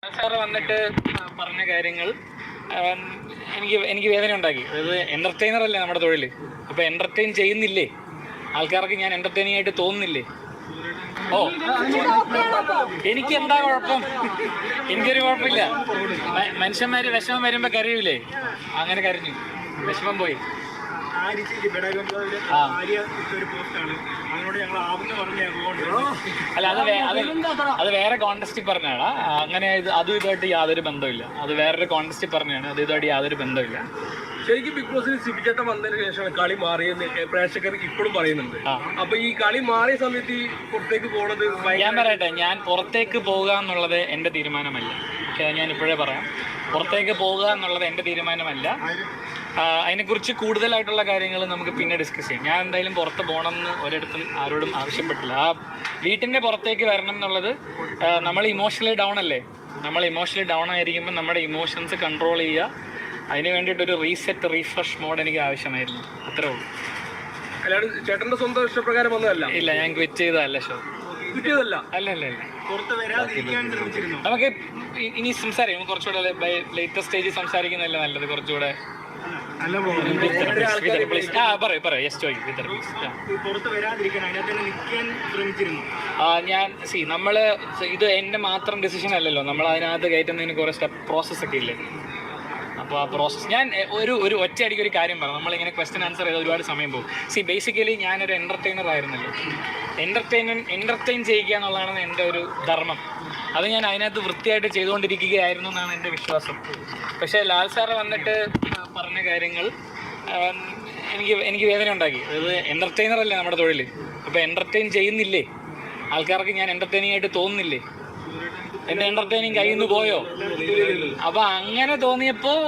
Sir വന്നിട്ട് പറഞ്ഞ കാര്യങ്ങൾ എനിക്ക് വേദന ഉണ്ടാക്കി. അതായത് എൻ്റർടൈനർ അല്ലേ നമ്മുടെ തൊഴിൽ. അപ്പോൾ എൻ്റർടൈൻ ചെയ്യുന്നില്ലേ ആൾക്കാർക്ക്? ഞാൻ എൻ്റർടൈനിങ് ആയിട്ട് തോന്നുന്നില്ലേ? ഓ, എനിക്ക് എന്താ കുഴപ്പം? എനിക്കൊരു കുഴപ്പമില്ല. മനുഷ്യന്മാർ വിഷമം വരുമ്പോൾ കരയൂലേ? അങ്ങനെ കരഞ്ഞു, വിഷമം പോയി. അല്ല, അത് വേറെ കോൺടെസ്റ്റിൽ പറഞ്ഞാണ്. അങ്ങനെ അതും ഇതുമായിട്ട് യാതൊരു ബന്ധമില്ല. അത് വേറൊരു കോൺടെസ്റ്റിൽ പറഞ്ഞാണ്. അത് ഇതുമായിട്ട് യാതൊരു ബന്ധമില്ല. ശരിക്കും ബിഗ് ബോസിൽ സിബിചേട്ടൻ വന്നതിന് ശേഷമാണ് കളി മാറിയെന്ന് പ്രേക്ഷകർ ഇപ്പോഴും പറയുന്നുണ്ട്. അപ്പൊ ഈ കളി മാറിയ സമയത്ത് ഈ പുറത്തേക്ക് പോകുന്നത്, ഞാൻ പറയട്ടെ, ഞാൻ പുറത്തേക്ക് പോകുക എന്നുള്ളത് എൻ്റെ തീരുമാനമല്ല. പക്ഷേ ഞാൻ ഇപ്പോഴേ പറയാം, പുറത്തേക്ക് പോകുക എന്നുള്ളത് എൻ്റെ തീരുമാനമല്ല. അതിനെക്കുറിച്ച് കൂടുതലായിട്ടുള്ള കാര്യങ്ങൾ നമുക്ക് പിന്നെ ഡിസ്കസ് ചെയ്യാം. ഞാൻ എന്തായാലും പുറത്ത് പോകണമെന്ന് ഒരിടത്തും ആരോടും ആവശ്യപ്പെട്ടില്ല. ആ വീട്ടിൻ്റെ പുറത്തേക്ക് വരണം എന്നുള്ളത്, നമ്മൾ ഇമോഷണലി ഡൗൺ അല്ലേ? നമ്മൾ ഇമോഷണലി ഡൗൺ ആയിരിക്കുമ്പോൾ നമ്മുടെ ഇമോഷൻസ് കൺട്രോൾ ചെയ്യുക. അതിന് വേണ്ടിയിട്ടൊരു റീഫ്രഷ് മോഡ് എനിക്ക് ആവശ്യമായിരുന്നു. അത്രേ ഉള്ളൂ. അല്ലാണ്ട് ചേട്ടൻ്റെ സ്വന്തം ഇഷ്ടപ്രകാരം വന്നതല്ല. ഇല്ല, ഞാൻ ക്വിറ്റ് ചെയ്തതല്ല ഷോ. കിട്ടിയതല്ല. അല്ല. നമുക്ക് ഇനി സംസാരിക്കും. കുറച്ചുകൂടെ ലേറ്റസ്റ്റ് സ്റ്റേജിൽ സംസാരിക്കുന്നതല്ലേ നല്ലത്. കുറച്ചുകൂടെ നമ്മള് ഇത് എന്റെ മാത്രം ഡിസിഷൻ അല്ലല്ലോ. നമ്മൾ അതിനകത്ത് കയറ്റുന്നതിന് കുറെ സ്റ്റെപ്പ് പ്രോസസ് ഒക്കെ ഇല്ലേ? അപ്പോൾ ആ പ്രോസസ്സ് ഞാൻ ഒരു ഒറ്റയടിക്ക് ഒരു കാര്യം പറഞ്ഞു. നമ്മളിങ്ങനെ ക്വസ്റ്റ്യൻ ആൻസർ ചെയ്ത് ഒരുപാട് സമയം പോകും. ബേസിക്കലി ഞാനൊരു എൻ്റർടൈനർ ആയിരുന്നല്ലോ. എൻ്റർടൈൻ ചെയ്യുക എന്നുള്ളതാണ് എൻ്റെ ഒരു ധർമ്മം. അത് ഞാൻ അതിനകത്ത് വൃത്തിയായിട്ട് ചെയ്തുകൊണ്ടിരിക്കുകയായിരുന്നു എന്നാണ് എൻ്റെ വിശ്വാസം. പക്ഷേ ലാൽ സാറ് വന്നിട്ട് പറഞ്ഞ കാര്യങ്ങൾ എനിക്ക് വേദന ഉണ്ടാക്കി. അതായത് എൻ്റർടൈനർ അല്ലേ നമ്മുടെ തൊഴിൽ. അപ്പോൾ എൻ്റർടൈൻ ചെയ്യുന്നില്ലേ ആൾക്കാർക്ക്? ഞാൻ എൻ്റർടൈനിങ് ആയിട്ട് തോന്നുന്നില്ലേ? എൻ്റെ എൻ്റർടൈനിങ് കയ്യിൽ നിന്ന് പോയോ? അപ്പോൾ അങ്ങനെ തോന്നിയപ്പോൾ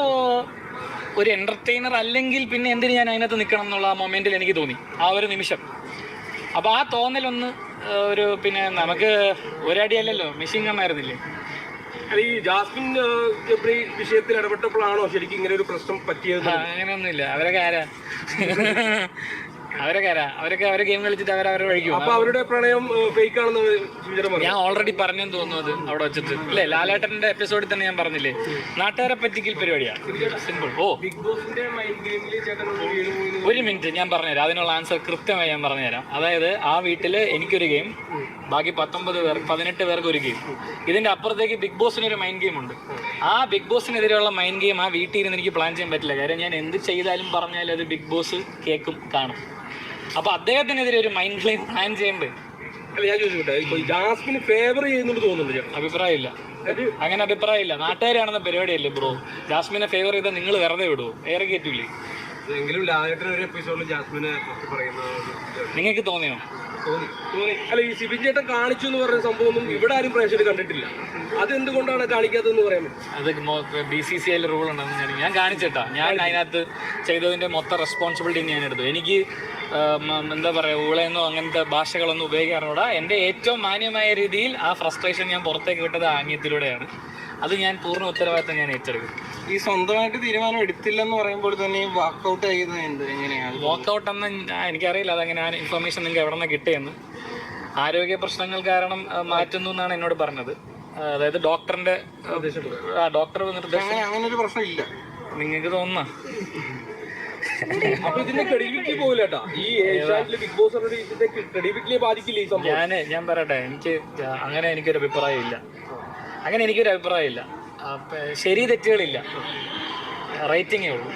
ഒരു എൻ്റർടൈനർ അല്ലെങ്കിൽ പിന്നെ എന്തിന് ഞാൻ അതിനകത്ത് നിൽക്കണം എന്നുള്ള ആ മൊമെൻറ്റിൽ എനിക്ക് തോന്നി, ആ ഒരു നിമിഷം. അപ്പോൾ ആ തോന്നലൊന്ന് പിന്നെ നമുക്ക് ഒരടിയല്ലല്ലോ, മെഷീൻ ഗണ്ണായിരുന്നില്ലേ? അല്ല, ഈ ജാസ്മിൻ ഗബ്രി വിഷയത്തിൽ ഇടപെട്ടപ്പോഴാണോ ശരിക്കും ഇങ്ങനെ ഒരു പ്രശ്നം പറ്റിയത്? അങ്ങനെയൊന്നുമില്ല. അവരൊക്കെ അവരെ ഗെയിം കളിച്ചിട്ട് അവരവരെ കഴിക്കും. അപ്പൊ അവരുടെ പ്രണയം ഫേക്ക് ആണെന്ന് ഞാൻ ഓൾറെഡി പറഞ്ഞെന്ന് തോന്നുന്നത് അവിടെ വെച്ചിട്ട്. അല്ലേ, ലാലേട്ടന്റെ എപ്പിസോഡിൽ തന്നെ ഞാൻ പറഞ്ഞില്ലേ, നാട്ടുകാരെ പറ്റിക്കൽ പരിപാടിയാണ്. സിമ്പിൾ. ബിഗ് ബോസിന്റെ മൈൻഡ് ഗെയിമിൽ ഒരു മിനിറ്റ് ഞാൻ പറഞ്ഞുതരാം. അതിനുള്ള ആൻസർ കൃത്യമായി ഞാൻ പറഞ്ഞുതരാം. അതായത് ആ വീട്ടിൽ എനിക്കൊരു ഗെയിം, ബാക്കി 18 പേർക്ക് ഒരു ഗെയിം. ഇതിന്റെ അപ്പുറത്തേക്ക് ബിഗ് ബോസിനൊരു മൈൻഡ് ഗെയിം ഉണ്ട്. ആ ബിഗ് ബോസിനെതിരെയുള്ള മൈൻഡ് ഗെയിം ആ വീട്ടിൽ ഇരുന്ന് എനിക്ക് പ്ലാൻ ചെയ്യാൻ പറ്റില്ല. കാര്യം ഞാൻ എന്ത് ചെയ്താലും പറഞ്ഞാലും അത് ബിഗ് ബോസ് കേൾക്കും, കാണും. അപ്പോൾ അദ്ദേഹത്തിനെതിരെ ഒരു മൈൻഡ് ഗെയിം പ്ലാൻ ചെയ്യുമ്പോൾ അല്ല, ഞാൻ ചോദിച്ചോട്ടെ, ജാസ്മിന് ഫേവർ ചെയ്യുന്നുണ്ട് തോന്നുന്നുണ്ട്? അഭിപ്രായമില്ല, അങ്ങനെ അഭിപ്രായമില്ല. നാട്ടുകാരാണെന്ന പരിപാടിയല്ലേ ബ്രോ. ജാസ്മിനെ ഫേവർ ചെയ്താൽ നിങ്ങൾ വെറുതെ വിടുവോ? ഏറെ കയറ്റില്ലേ? എങ്കിലും ലാലേട്ടൻ ഒരു എപ്പിസോഡിൽ ജാസ്മിനെ പറയുന്നത് നിങ്ങൾക്ക് തോന്നിയോ? തോന്നി. അല്ല, ഈ സിബിൻ ചേട്ടൻ കാണിച്ചു എന്ന് പറയുന്ന സംഭവമൊന്നും ഇവിടെ ആരും പ്രേക്ഷകർ കണ്ടിട്ടില്ല. അതെന്തുകൊണ്ടാണ് കാണിക്കാത്തതെന്ന് പറയാൻ പറ്റും? അത് BCCI റൂൾ ഉണ്ടെന്ന് ഞാൻ കാണിച്ചിട്ടാ. ഞാൻ അതിനകത്ത് ചെയ്തതിൻ്റെ മൊത്തം റെസ്പോൺസിബിലിറ്റി ഞാൻ എടുത്തു. എനിക്ക് എന്താ പറയുക, ഊളയെന്നോ അങ്ങനത്തെ ഭാഷകളൊന്നും ഉപയോഗിക്കാറുകൂടാ. എൻ്റെ ഏറ്റവും മാന്യമായ രീതിയിൽ ആ ഫ്രസ്ട്രേഷൻ ഞാൻ പുറത്തേക്ക് വിട്ടത് ആംഗ്യത്തിലൂടെയാണ്. അത് ഞാൻ പൂർണ്ണ ഉത്തരവാദിത്തം ഞാൻ ഏറ്റെടുക്കും. ഈ സ്വന്തമായിട്ട് തീരുമാനം എടുത്തില്ലെന്ന് പറയുമ്പോൾ തന്നെ വാക്കൗട്ട് ചെയ്യുന്നത് എങ്ങനെയാണ്? വാക്കൗട്ട് എന്ന് എനിക്കറിയില്ല. അതങ്ങനെ ആ ഇൻഫർമേഷൻ നിങ്ങൾക്ക് എവിടെ നിന്ന് കിട്ടിയെന്ന്. ആരോഗ്യ പ്രശ്നങ്ങൾ കാരണം മാറ്റുന്നു എന്നാണ് എന്നോട് പറഞ്ഞത്. അതായത് ഡോക്ടറിന്റെ ഡോക്ടർ നിർദ്ദേശം. അങ്ങനെ ഒരു പ്രശ്നം ഇല്ല നിങ്ങൾക്ക് തോന്നുന്ന? അപ്പൊ ഇതിന്റെ ക്രെഡിബിലിറ്റി പോകില്ലേട്ടാ? ഈ ബിഗ് ബോസ് ക്രെഡിബിലിറ്റിയെ ബാധിക്കില്ല ഈ സംഭവം? ഞാൻ പറയട്ടെ, എനിക്കൊരു അഭിപ്രായമില്ല. ശരി തെറ്റുകളില്ല, റേറ്റിംഗേ ഉള്ളൂ.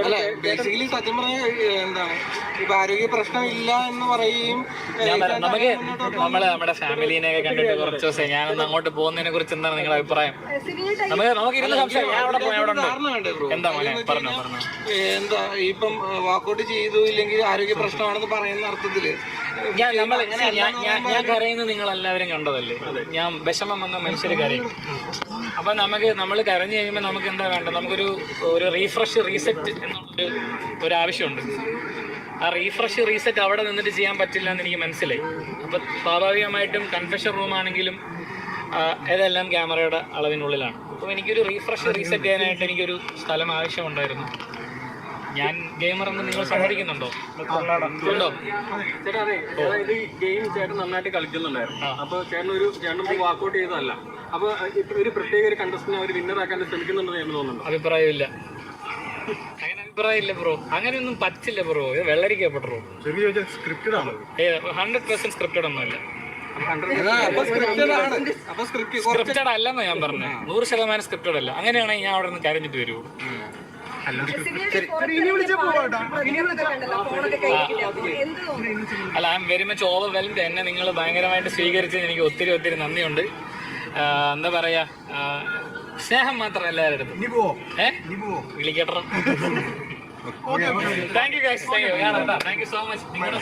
അല്ല, ബേസിക്കലി സത്യം പറഞ്ഞ എന്താണ്, ഇപ്പൊ ആരോഗ്യ പ്രശ്നം ഇല്ല എന്ന് പറയുകയും നമ്മുടെ ഫാമിലിനെയൊക്കെ കണ്ടിട്ട് കുറച്ച് ദിവസം ഞാനൊന്ന് അങ്ങോട്ട് പോകുന്നതിനെ കുറിച്ച് എന്താണ് നിങ്ങളുടെ അഭിപ്രായം? നമുക്ക് ഇരുന്ന് എന്താ ഇപ്പം വാക്കൗട്ട് ചെയ്തു ഇല്ലെങ്കിൽ ആരോഗ്യ പ്രശ്നമാണെന്ന് പറയുന്ന അർത്ഥത്തില് ഞാൻ കരയുന്നത് നിങ്ങൾ എല്ലാവരും കണ്ടതല്ലേ. ഞാൻ വിഷമം വന്ന മനുഷ്യർ കരയും. അപ്പൊ നമ്മൾ കരഞ്ഞു കഴിയുമ്പോൾ നമുക്ക് എന്താ വേണ്ടത്? നമുക്കൊരു റീസെറ്റ് എന്നുള്ളൊരു ആവശ്യമുണ്ട്. ആ റീസെറ്റ് അവിടെ നിന്നിട്ട് ചെയ്യാൻ പറ്റില്ല എന്ന് എനിക്ക് മനസ്സിലായി. അപ്പം സ്വാഭാവികമായിട്ടും കൺഫെഷൻ റൂമാണെങ്കിലും ഇതെല്ലാം ക്യാമറയുടെ അളവിനുള്ളിലാണ്. അപ്പോൾ എനിക്കൊരു റീസെറ്റ് ചെയ്യാനായിട്ട് എനിക്കൊരു സ്ഥലം ആവശ്യമുണ്ടായിരുന്നു. ഞാൻ ഗെയിമർ എന്ന് നിങ്ങൾ സമ്മതിക്കുന്നുണ്ടോ? ഉണ്ടോ? ചേട്ടാ അതെ അതായത് ഈ ഗെയിം ചേട്ടൻ നന്നായിട്ട് കളിക്കുന്നുണ്ടായിരുന്നു. അപ്പൊ ചേട്ടൻ വാക്കൗട്ട് ചെയ്തതല്ല. അപ്പൊ ഇപ്പൊ ഒരു പ്രത്യേക ഒരു കണ്ടസ്റ്റിനെ അവർ വിന്നർ ആക്കാൻ ശ്രമിക്കുന്നുണ്ടെന്ന് ചേട്ടന് തോന്നുന്നുണ്ടോ? അഭിപ്രായമില്ല. അങ്ങനെ അഭിപ്രായമില്ല ബ്രോ. അങ്ങനെയൊന്നും പറ്റില്ല ബ്രോ. ഇത് വെള്ളരിക്കപ്പെട്ടോ. 100% സ്ക്രിപ്റ്റഡ് ഒന്നുമല്ല. സ്ക്രിപ്റ്റഡ് അല്ലെന്നാ ഞാൻ പറഞ്ഞത്. 100% സ്ക്രിപ്റ്റഡ് അല്ല. അങ്ങനെയാണെങ്കിൽ ഞാൻ അവിടെ നിന്ന് കരഞ്ഞിട്ട് വരുമോ? അല്ല, I am very much overwhelmed. എന്നെ നിങ്ങൾ ഭയങ്കരമായിട്ട് സ്വീകരിച്ചത് എനിക്ക് ഒത്തിരി ഒത്തിരി നന്ദിയുണ്ട്. എന്താ പറയാ, സ്നേഹം മാത്രം എല്ലാവരുടെ അടുത്തും. വിളിക്കട്ടോ. Thank you guys. Thank you so much. നിങ്ങളുടെ